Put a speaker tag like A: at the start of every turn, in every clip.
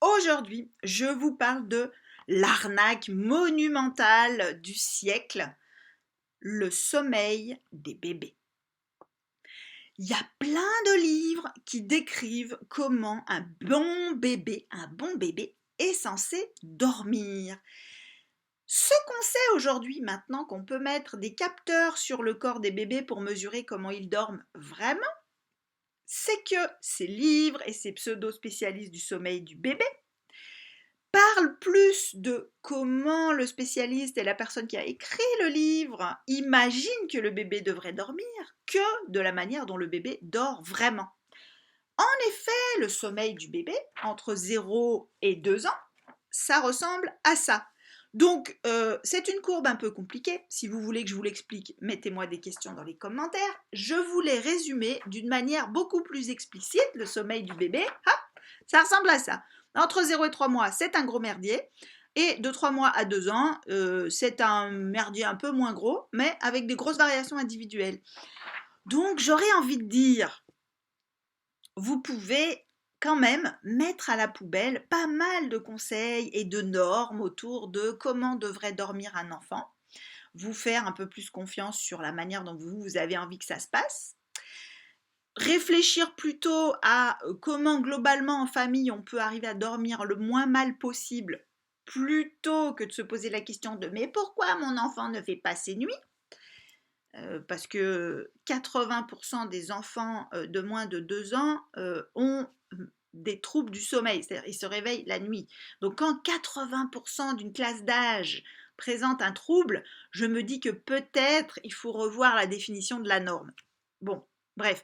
A: Aujourd'hui, je vous parle de l'arnaque monumentale du siècle, le sommeil des bébés. Il y a plein de livres qui décrivent comment un bon bébé est censé dormir. Ce qu'on sait aujourd'hui, maintenant qu'on peut mettre des capteurs sur le corps des bébés pour mesurer comment ils dorment vraiment, c'est que ces livres et ces pseudo-spécialistes du sommeil du bébé parle plus de comment le spécialiste et la personne qui a écrit le livre imaginent que le bébé devrait dormir que de la manière dont le bébé dort vraiment. En effet, le sommeil du bébé, entre 0 et 2 ans, ça ressemble à ça. Donc, c'est une courbe un peu compliquée. Si vous voulez que je vous l'explique, mettez-moi des questions dans les commentaires. Je vous l'ai résumé d'une manière beaucoup plus explicite. Le sommeil du bébé, hop, ça ressemble à ça. Entre 0 et 3 mois, c'est un gros merdier. Et de 3 mois à 2 ans, c'est un merdier un peu moins gros, mais avec des grosses variations individuelles. Donc, j'aurais envie de dire, vous pouvez quand même mettre à la poubelle pas mal de conseils et de normes autour de comment devrait dormir un enfant, vous faire un peu plus confiance sur la manière dont vous avez envie que ça se passe, réfléchir plutôt à comment globalement en famille on peut arriver à dormir le moins mal possible plutôt que de se poser la question de mais pourquoi mon enfant ne fait pas ses nuits, parce que 80% des enfants de moins de 2 ans ont des troubles du sommeil, c'est-à-dire ils se réveillent la nuit. Donc quand 80% d'une classe d'âge présente un trouble, je me dis que peut-être il faut revoir la définition de la norme. Bon, bref.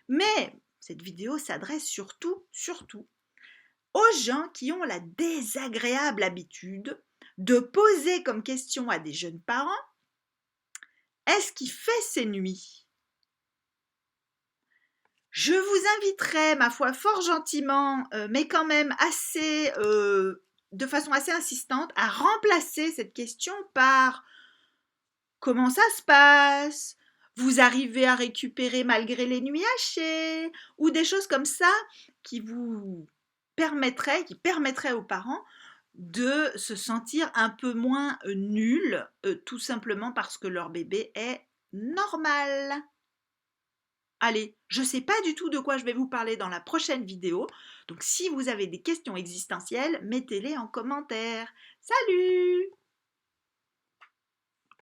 A: Mais cette vidéo s'adresse surtout aux gens qui ont la désagréable habitude de poser comme question à des jeunes parents: est-ce qu'il fait ses nuits? Je vous inviterai, ma foi, fort gentiment, mais quand même assez, de façon assez insistante, à remplacer cette question par comment ça se passe? Vous arrivez à récupérer malgré les nuits hachées? Ou des choses comme ça qui permettraient aux parents de se sentir un peu moins nuls, tout simplement parce que leur bébé est normal. Allez, je ne sais pas du tout de quoi je vais vous parler dans la prochaine vidéo, donc si vous avez des questions existentielles, mettez-les en commentaire. Salut!